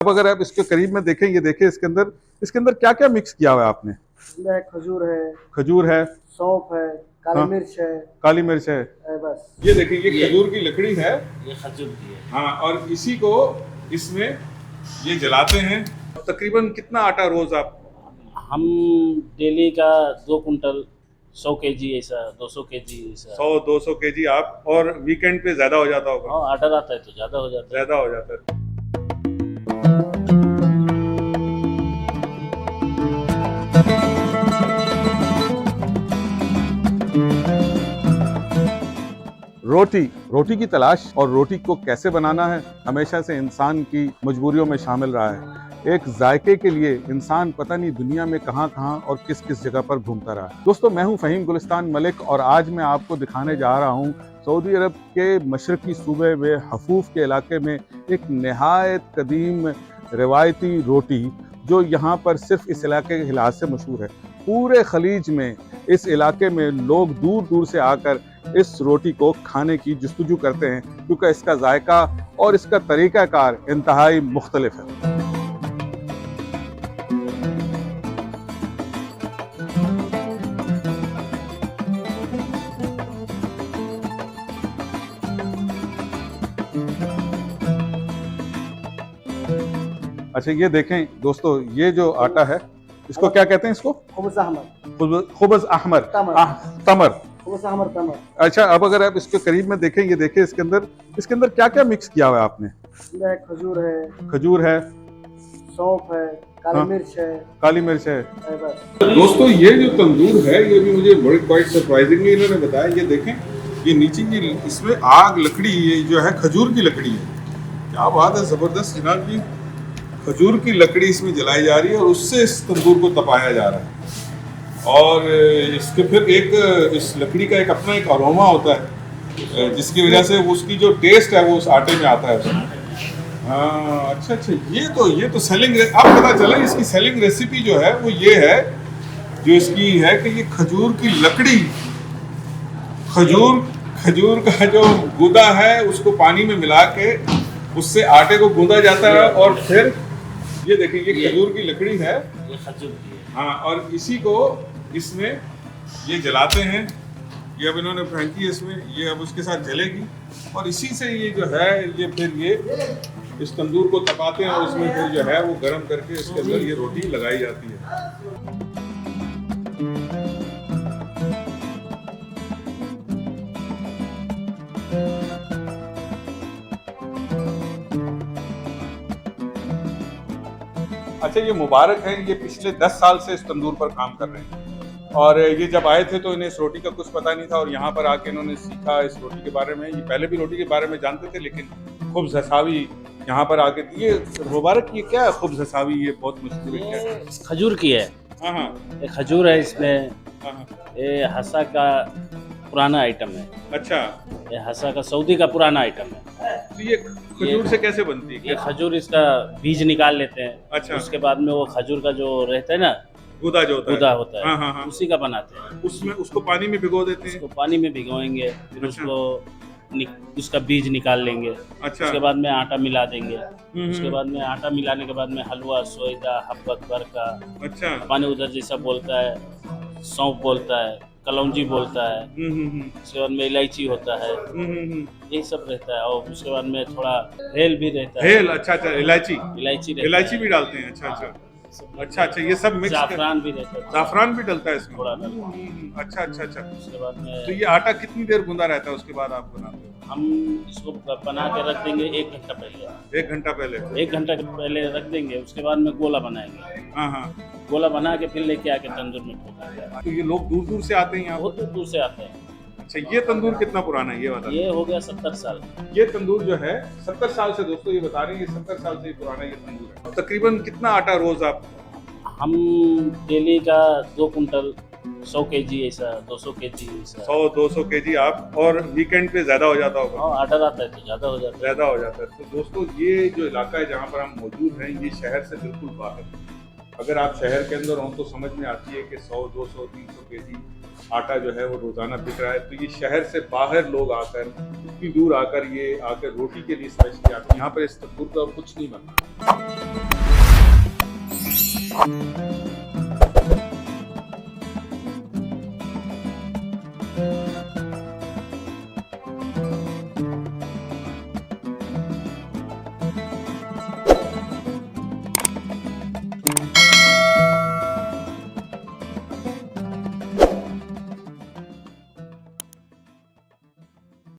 अब अगर आप इसके करीब में देखें, ये देखें इसके अंदर क्या क्या मिक्स किया हुआ है आपने। इसमें खजूर है, खजूर है, सौंफ है, काली हाँ, मिर्च है, काली मिर्च है। बस। ये देखिए, ये खजूर की लकड़ी है। ये खजूर की है। हाँ, और इसी को इसमें ये जलाते हैं। तकरीबन कितना आटा रोज आप? हम डेली का 2 कुंटल 100 केजी ऐसा 200 केजी ऐसा 100-200 केजी आप, और वीकेंड पे ज्यादा हो जाता होगा। हाँ ऑर्डर आता है तो ज़्यादा हो जाता है। ज्यादा हो जाता है। रोटी की तलाश और रोटी को कैसे बनाना है हमेशा से इंसान की मजबूरियों में शामिल रहा है। एक जायके के लिए इंसान पता नहीं दुनिया में कहां कहां और किस किस जगह पर घूमता रहा है। दोस्तों, मैं हूं फहीम गुलिस्तान मलिक और आज मैं आपको दिखाने जा रहा हूं सऊदी अरब के मशरकी सूबे में हफूफ के इलाके में एक नहायत कदीम रिवायती रोटी जो यहाँ पर सिर्फ इस इलाके के लिहाज से मशहूर है। पूरे खलीज में इस इलाके में लोग दूर दूर से आकर इस रोटी को खाने की जुस्तजू करते हैं क्योंकि इसका जायका और इसका तरीक़ाकार इंतहाई मुख्तलिफ है। अच्छा, ये देखें दोस्तों, ये जो आटा है इसको क्या कहते हैं? इसको खुब्ज़ अहमर, खुब्ज़ अहमर, तमर। खुब्ज़ अहमर तमर। अच्छा, अब अगर आप इसके करीब में देखें, ये देखें इसके अंदर क्या क्या मिक्स किया हुआ है आपने। इसमें खजूर है, सौंफ है, काली हाँ, मिर्च है, काली मिर्च है। बस। दोस्तों, ये जो तंदूर है ये भी मुझे बड़ी क्वाइट सरप्राइजिंगली इन्होंने बताया। ये देखें, ये नीचे की इसमें आग लकड़ी, ये जो है खजूर की लकड़ी है। क्या बात है, जबरदस्त जनाब जी। खजूर की लकड़ी इसमें जलाई जा रही है और उससे इस तंदूर को तपाया जा रहा है। और इसके फिर इस लकड़ी का एक अपना एक अरोमा होता है जिसकी वजह से उसकी जो टेस्ट है वो उस आटे में आता है उसमें। हाँ, अच्छा, ये तो सेलिंग, अब पता चला इसकी सेलिंग रेसिपी जो है वो ये है, जो इसकी है कि ये खजूर की लकड़ी, खजूर का जो गूदा है उसको पानी में मिला के उससे आटे को गूंदा जाता है और फिर ये देखिए, ये खजूर की लकड़ी है। ये खजूर की है। हाँ, और इसी को इसमें ये जलाते हैं। ये अब इन्होंने फेंकी है इसमें, ये अब उसके साथ जलेगी और इसी से ये जो है ये फिर ये इस तंदूर को तपाते हैं और इसमें फिर जो है वो गर्म करके इसके अंदर ये रोटी लगाई जाती है। अच्छा, ये मुबारक हैं, ये पिछले 10 साल से इस तंदूर पर काम कर रहे हैं और ये जब आए थे तो इन्हें इस रोटी का कुछ पता नहीं था और यहाँ पर आके इन्होंने सीखा इस रोटी के बारे में। ये पहले भी रोटी के बारे में जानते थे लेकिन खुब्ज़ हसावी यहाँ पर आके, ये मुबारक, ये क्या है खुब्ज़ हसावी? ये बहुत मुश्किल है। ये खजूर की है। हाँ, ये खजूर है इसमें। हाँ। ये हसा का पुराना आइटम है। अच्छा, ये हसा का सऊदी का पुराना आइटम है। तो ये खजूर से कैसे बनती है? ये खजूर इसका बीज निकाल लेते हैं। अच्छा, उसके बाद में वो खजूर का जो रहता है ना, गूदा जो होता गूदा होता है, हाँ। उसी का बनाते हैं। उसमें उसको पानी में भिगो देते हैं। उसको पानी में भिगोएंगे, फिर अच्छा। उसका बीज निकाल लेंगे। अच्छा, उसके बाद में आटा मिला देंगे। हम्म, उसके बाद में आटा मिलाने के बाद में हलवा, सोएदा, हब्बत भर का, अच्छा, पानी उधर जैसा बोलता है, सौंफ बोलता है, कलौंजी बोलता है। हम्म। उसके बाद में इलायची होता है, यही सब रहता है। और उसके बाद में थोड़ा हेल भी रहता है। हेल, अच्छा, इलायची रहता इलायची है। भी डालते हैं। अच्छा, ये सब मिक्स। जाफरान भी रहता है। जाफरान भी डलता है इसमें। थोड़ा डालते अच्छा। उसके बाद में तो ये आटा कितनी देर गूंदा रहता है उसके बाद आप बनाते हो? हम इसको बना के रख देंगे 1 घंटा पहले। 1 घंटा पहले? 1 घंटा पहले रख देंगे। उसके बाद में गोला बनाएंगे। हाँ। गोला बना के फिर लेके आके तंदूर में ठोकेंगे। तो ये लोग दूर दूर से आते हैं यहाँ? बहुत दूर दूर से आते हैं। अच्छा, ये तंदूर कितना पुराना है ये बता? ये हो गया 70 साल। ये तंदूर जो है 70 साल से, दोस्तों ये बता रहे हैं, ये 70 साल से पुराना ये तंदूर है। तकरीबन कितना आटा रोज आप? हम डेली का 2 कुंटल 100 केजी ऐसा 200 केजी ऐसा 100-200 केजी आप, और वीकेंड पे ज्यादा हो जाता होगा। हाँ ऑर्डर आता है तो ज़्यादा हो जाता है। ज्यादा हो जाता है। तो दोस्तों, ये जो इलाका है जहाँ पर हम मौजूद हैं ये शहर से बिल्कुल बाहर है। अगर आप शहर के अंदर हों तो समझ में आती है कि 100, 200, 300 केजी आटा जो है वो रोजाना बिक रहा है। तो ये शहर से बाहर लोग आकर, इतनी दूर आकर ये आकर रोटी के लिए स्पेशली आते हैं। यहाँ पर इस तंदूर का कुछ नहीं बनता।